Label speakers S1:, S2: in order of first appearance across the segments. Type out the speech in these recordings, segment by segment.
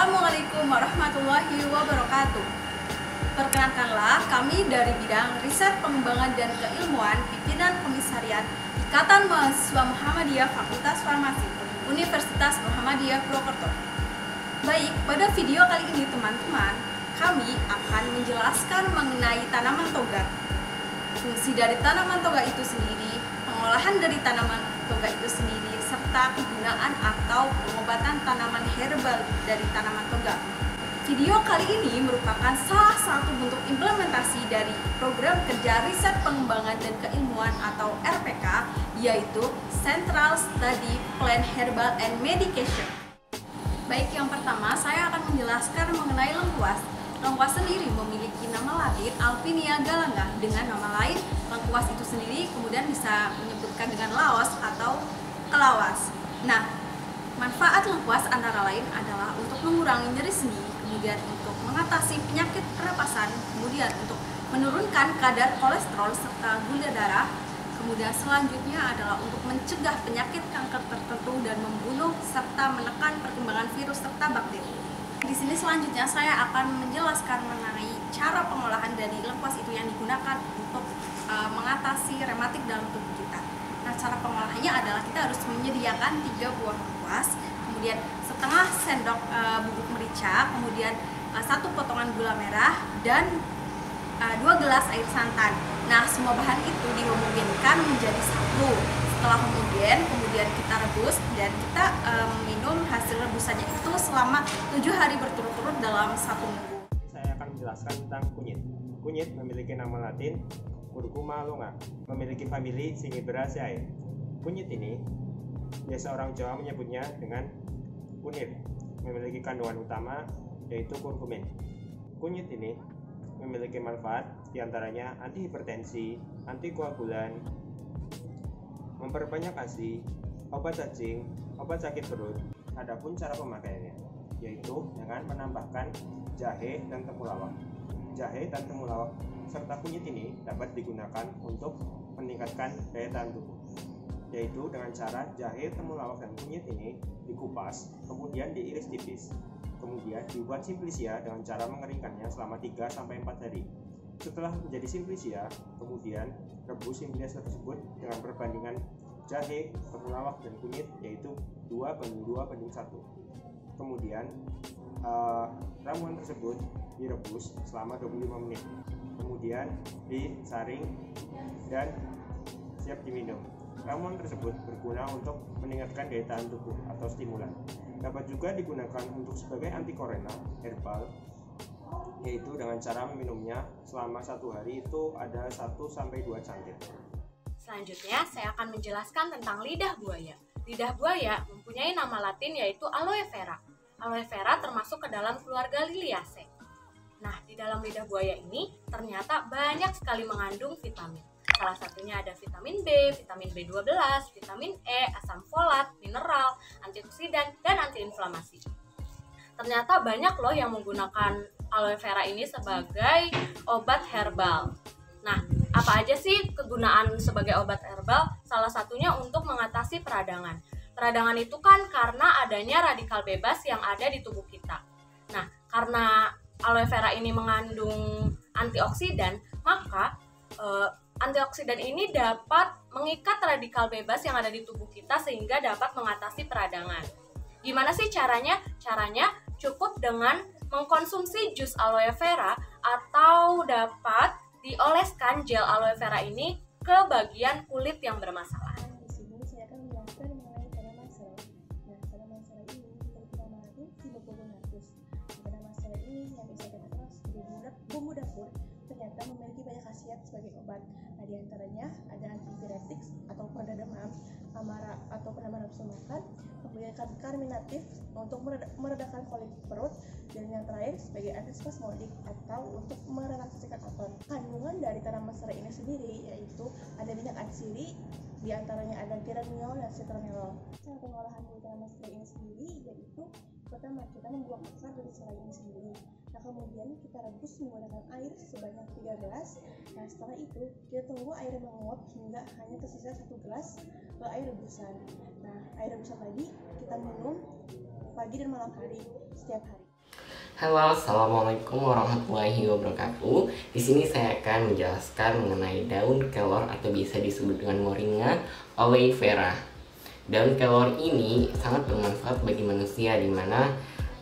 S1: Assalamualaikum warahmatullahi wabarakatuh. Perkenalkanlah, kami dari bidang riset pengembangan dan keilmuan pimpinan komisariat Ikatan Mahasiswa Muhammadiyah Fakultas Farmasi Universitas Muhammadiyah Purwokerto. Baik, pada video kali ini teman-teman, kami akan menjelaskan mengenai tanaman toga. Fungsi dari tanaman toga itu sendiri, pengolahan dari tanaman toga itu sendiri, serta kegunaan atau pengobatan tanaman herbal dari tanaman toga. Video kali ini merupakan salah satu bentuk implementasi dari program kerja riset pengembangan dan keilmuan atau RPK, yaitu Central Study Plant Herbal and Medication. Baik, yang pertama saya akan menjelaskan mengenai lengkuas. Lengkuas sendiri memiliki nama latin Alpinia galanga, dengan nama lain lengkuas itu sendiri kemudian bisa menyebutkan dengan laos atau kelawas. Nah, manfaat lengkuas antara lain adalah untuk mengurangi nyeri sendi, kemudian untuk mengatasi penyakit pernapasan, kemudian untuk menurunkan kadar kolesterol serta gula darah, kemudian selanjutnya adalah untuk mencegah penyakit kanker tertentu dan membunuh serta menekan perkembangan virus serta bakteri. Di sini selanjutnya saya akan menjelaskan mengenai cara pengolahan dari lengkuas itu yang digunakan untuk mengatasi rematik dalam tubuh kita. Nah, cara pengolahannya adalah kita harus menyediakan 3 buah lengkuas, kemudian setengah sendok bubuk merica, kemudian 1 potongan gula merah, dan 2 gelas air santan. Nah, semua bahan itu dihomogenikan menjadi satu. Setelah kemudian kita rebus dan kita minum hasil rebusannya itu selama 7 hari berturut-turut dalam 1 minggu.
S2: Saya akan menjelaskan tentang kunyit. Kunyit memiliki nama latin Curcuma longa, memiliki famili Zingiberaceae. Kunyit ini biasa orang Jawa menyebutnya dengan kunir, memiliki kandungan utama yaitu kurkumin. Kunyit ini memiliki manfaat diantaranya antihipertensi, antikoagulan, memperbanyak ASI, obat cacing, obat sakit perut. Adapun cara pemakaiannya yaitu dengan menambahkan jahe dan temulawak. Jahe dan temulawak serta kunyit ini dapat digunakan untuk meningkatkan daya tahan tubuh, yaitu dengan cara jahe, temulawak, dan kunyit ini dikupas, kemudian diiris tipis, kemudian dibuat simplisia dengan cara mengeringkannya selama 3-4 hari. Setelah menjadi simplisia, kemudian rebus simplisia tersebut dengan perbandingan jahe, temulawak, dan kunyit, yaitu 2:2:1. Kemudian ramuan tersebut direbus selama 25 menit, kemudian disaring dan siap diminum. Ramuan tersebut berguna untuk meningkatkan daya tahan tubuh atau stimulan. Dapat juga digunakan untuk sebagai antikorena herbal, yaitu dengan cara meminumnya selama 1 hari itu ada 1-2 cangkir.
S3: Selanjutnya saya akan menjelaskan tentang lidah buaya. Lidah buaya mempunyai nama latin yaitu aloe vera. Aloe vera termasuk ke dalam keluarga Liliaceae. Nah, di dalam lidah buaya ini ternyata banyak sekali mengandung vitamin. Salah satunya ada vitamin B, vitamin B12, vitamin E, asam folat, mineral, antioksidan, dan antiinflamasi. Ternyata banyak loh yang menggunakan aloe vera ini sebagai obat herbal. Nah, apa aja sih kegunaan sebagai obat herbal? Salah satunya untuk mengatasi peradangan. Peradangan itu kan karena adanya radikal bebas yang ada di tubuh kita. Nah, karena aloe vera ini mengandung antioksidan, maka antioksidan ini dapat mengikat radikal bebas yang ada di tubuh kita sehingga dapat mengatasi peradangan. Gimana sih caranya? Caranya cukup dengan mengkonsumsi jus aloe vera atau dapat dioleskan gel aloe vera ini ke bagian kulit yang bermasalah.
S4: Di sini saya akan menjelaskan mengenai tanaman serai. Nah, tanaman serai ini memiliki nama latin Cimbopogonatus. Tanaman serai ini yang bisa kita kenal sebagai bumbu dapur ternyata memiliki banyak khasiat sebagai obat. Nah, diantaranya ada antipiretik atau peredam demam, amarah atau penambah nafsu makan, kemudian karminatif untuk meredakan kolik perut, dan yang terakhir sebagai antispasmodik atau untuk merelaksasikan otot. Kandungan dari tanaman serai ini sendiri yaitu ada minyak atsiri, diantaranya ada geraniol dan citronellol. Cara pengolahan dari tanaman serai ini sendiri yaitu pertama kita membuang akar dari serai ini sendiri. Nah, kemudian kita rebus menggunakan air sebanyak 3 gelas. Nah, setelah itu kita tunggu air menguap hingga hanya tersisa 1 gelas air rebusan. Nah, air rebusan tadi kita minum pagi dan malam hari setiap hari.
S5: Halo, assalamualaikum warahmatullahi wabarakatuh. Di sini saya akan menjelaskan mengenai daun kelor atau biasa disebut dengan moringa aloe vera. Daun kelor ini sangat bermanfaat bagi manusia, di mana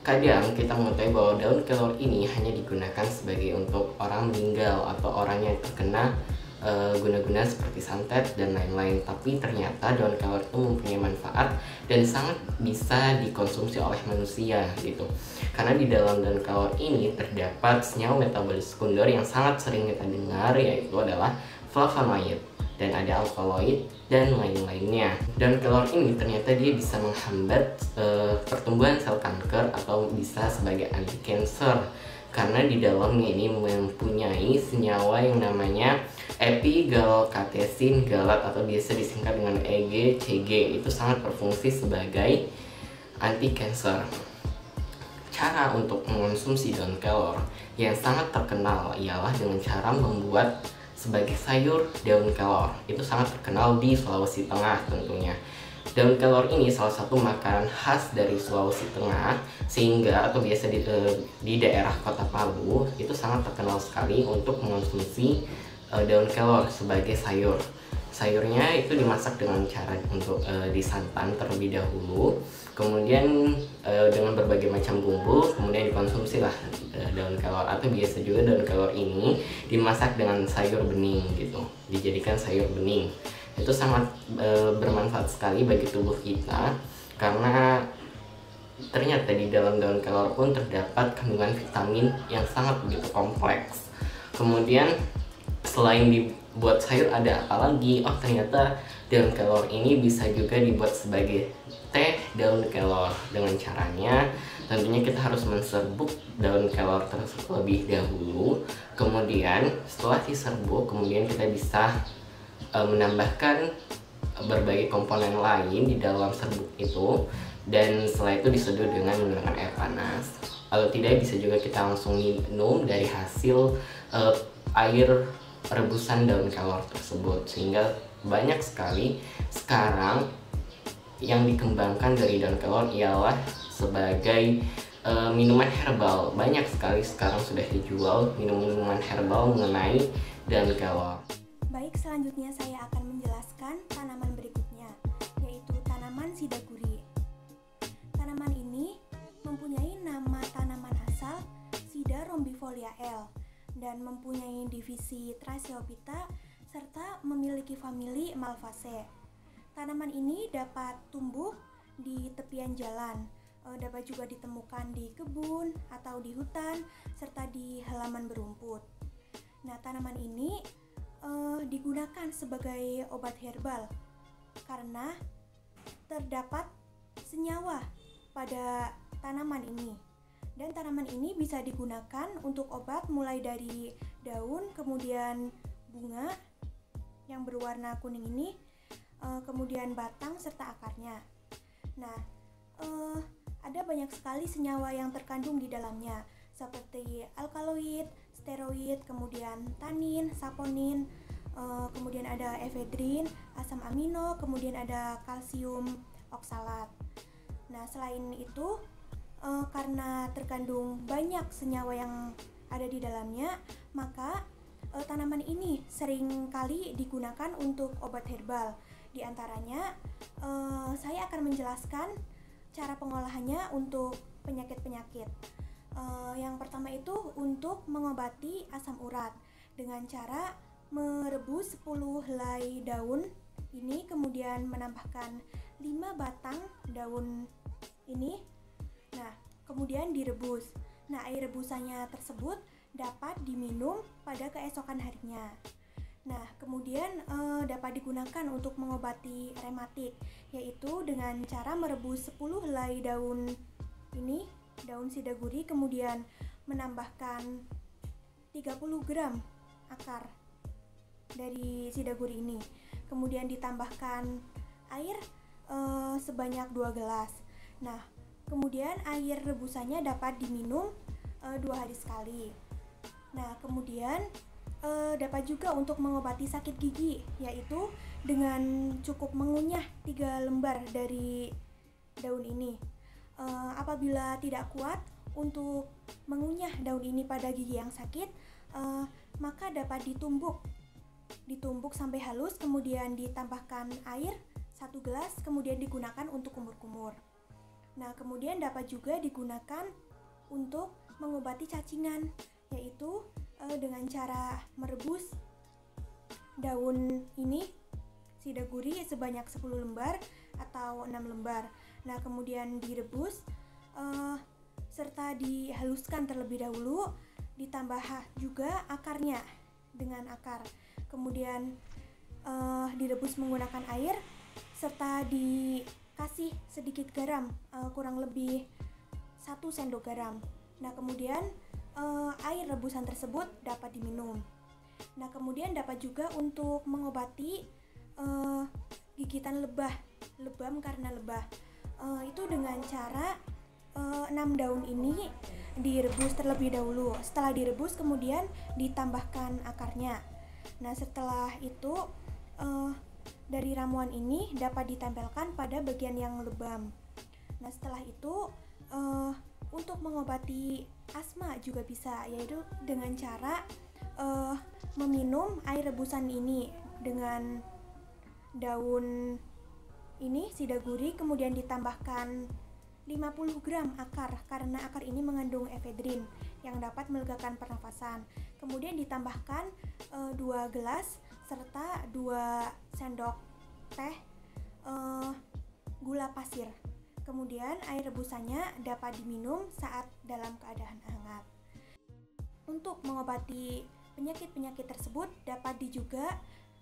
S5: kadang kita mengetahui bahwa daun kelor ini hanya digunakan sebagai untuk orang meninggal atau orang yang terkena guna-guna seperti santet dan lain-lain. Tapi ternyata daun kelor itu mempunyai manfaat dan sangat bisa dikonsumsi oleh manusia gitu. Karena di dalam daun kelor ini terdapat senyawa metabolis sekunder yang sangat sering kita dengar, yaitu adalah flavonoid dan ada alkaloid dan lain-lainnya. Daun kelor ini ternyata dia bisa menghambat pertumbuhan sel kanker atau bisa sebagai anti cancer, karena di dalamnya ini mempunyai senyawa yang namanya epigallocatechin galat atau biasa disingkat dengan EGCG. Itu sangat berfungsi sebagai anti cancer. Cara untuk mengonsumsi daun kelor yang sangat terkenal ialah dengan cara membuat sebagai sayur daun kelor. Itu sangat terkenal di Sulawesi Tengah tentunya. Daun kelor ini salah satu makanan khas dari Sulawesi Tengah, sehingga atau biasa di daerah Kota Palu itu sangat terkenal sekali untuk mengonsumsi daun kelor sebagai sayur. Sayurnya itu dimasak dengan cara untuk disantan terlebih dahulu, kemudian dengan berbagai macam bumbu, kemudian dikonsumsi lah daun kelor. Atau biasa juga daun kelor ini dimasak dengan sayur bening gitu, dijadikan sayur bening. Itu sangat bermanfaat sekali bagi tubuh kita, karena ternyata di dalam daun kelor pun terdapat kandungan vitamin yang sangat begitu kompleks. Kemudian selain dibuat sayur ada apa lagi? Oh, ternyata daun kelor ini bisa juga dibuat sebagai teh daun kelor. Dengan caranya tentunya kita harus menserbuk daun kelor terlebih dahulu. Kemudian setelah diserbuk, kemudian kita bisa menambahkan berbagai komponen lain di dalam serbuk itu, dan setelah itu diseduh dengan menggunakan air panas. Kalau tidak, bisa juga kita langsung minum dari hasil air rebusan daun kelor tersebut. Sehingga banyak sekali sekarang yang dikembangkan dari daun kelor ialah sebagai minuman herbal. Banyak sekali sekarang sudah dijual minuman herbal mengenai daun kelor.
S4: Baik, selanjutnya saya akan menjelaskan tanaman berikutnya, yaitu tanaman sidaguri. Tanaman ini mempunyai nama tanaman asal Sida rombifolia L dan mempunyai divisi Tracheophyta serta memiliki famili Malvaceae. Tanaman ini dapat tumbuh di tepian jalan, dapat juga ditemukan di kebun atau di hutan serta di halaman berumput. Nah, tanaman ini digunakan sebagai obat herbal karena terdapat senyawa pada tanaman ini, dan tanaman ini bisa digunakan untuk obat mulai dari daun, kemudian bunga yang berwarna kuning ini, kemudian batang serta akarnya. Nah, ada banyak sekali senyawa yang terkandung di dalamnya, seperti alkaloid, steroid, kemudian tanin, saponin, kemudian ada efedrin, asam amino, kemudian ada kalsium oksalat. Nah, selain itu, karena terkandung banyak senyawa yang ada di dalamnya, maka tanaman ini sering kali digunakan untuk obat herbal. Di antaranya, saya akan menjelaskan cara pengolahannya untuk penyakit-penyakit. Yang pertama itu untuk mengobati asam urat dengan cara merebus 10 helai daun ini, kemudian menambahkan 5 batang daun ini. Nah, kemudian direbus. Nah, air rebusannya tersebut dapat diminum pada keesokan harinya. Nah, kemudian dapat digunakan untuk mengobati rematik, yaitu dengan cara merebus 10 helai daun ini, daun sidaguri, kemudian menambahkan 30 gram akar dari sidaguri ini, kemudian ditambahkan air sebanyak 2 gelas. Nah, kemudian air rebusannya dapat diminum 2 hari sekali. Nah, kemudian dapat juga untuk mengobati sakit gigi, yaitu dengan cukup mengunyah 3 lembar dari daun ini. Apabila tidak kuat untuk mengunyah daun ini pada gigi yang sakit, maka dapat ditumbuk sampai halus, kemudian ditambahkan air 1 gelas, kemudian digunakan untuk kumur-kumur. Nah, kemudian dapat juga digunakan untuk mengobati cacingan, yaitu dengan cara merebus daun ini sidaguri sebanyak 10 lembar atau 6 lembar. Nah, kemudian direbus serta dihaluskan terlebih dahulu, ditambah juga akarnya dengan akar. Kemudian direbus menggunakan air serta dikasih sedikit garam, kurang lebih 1 sendok garam. Nah, kemudian air rebusan tersebut dapat diminum. Nah, kemudian dapat juga untuk mengobati gigitan lebam karena lebah. Itu dengan cara 6 daun ini direbus terlebih dahulu. Setelah direbus kemudian ditambahkan akarnya. Nah, setelah itu dari ramuan ini dapat ditempelkan pada bagian yang lebam. Nah, setelah itu untuk mengobati asma juga bisa, yaitu dengan cara meminum air rebusan ini dengan daun ini sidaguri, kemudian ditambahkan 50 gram akar, karena akar ini mengandung efedrin yang dapat melegakan pernafasan. Kemudian ditambahkan 2 gelas serta 2 sendok teh gula pasir. Kemudian air rebusannya dapat diminum saat dalam keadaan hangat. Untuk mengobati penyakit-penyakit tersebut dapat juga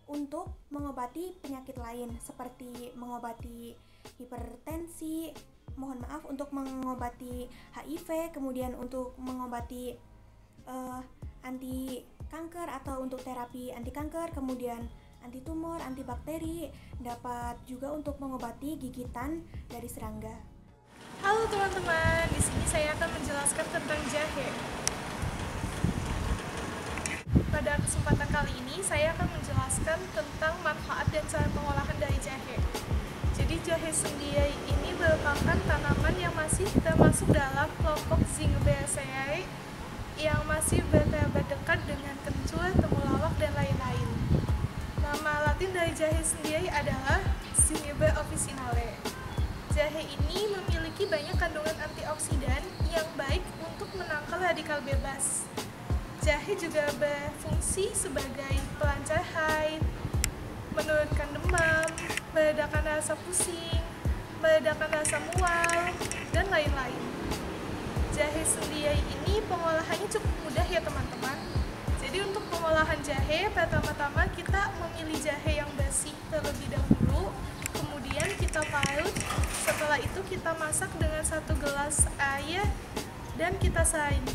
S4: untuk mengobati penyakit lain seperti mengobati hipertensi, untuk mengobati HIV, kemudian untuk mengobati anti kanker atau untuk terapi anti kanker, kemudian anti tumor, antibakteri, dapat juga untuk mengobati gigitan dari serangga.
S6: Halo teman-teman, di sini saya akan menjelaskan tentang jahe. Pada kesempatan kali ini saya akan menjelaskan tentang manfaat dan cara pengolahan dari jahe. Jadi jahe sendiri ini merupakan tanaman yang masih termasuk dalam kelompok Zingiberraceae yang masih berkerabat dekat dengan kencur, temulawak, dan lain-lain. Nama latin dari jahe sendiri adalah Zingiber officinale. Jahe ini memiliki banyak kandungan antioksidan yang baik untuk menangkal radikal bebas. Jahe juga berfungsi sebagai pelancar haid, menurunkan demam, meredakan rasa pusing, meredakan rasa mual, dan lain-lain. Jahe sendiri ini pengolahannya cukup mudah ya teman-teman. Jadi untuk pengolahan jahe, pertama-tama kita memilih jahe yang bersih terlebih dahulu, kemudian kita parut, setelah itu kita masak dengan 1 gelas air dan kita saring.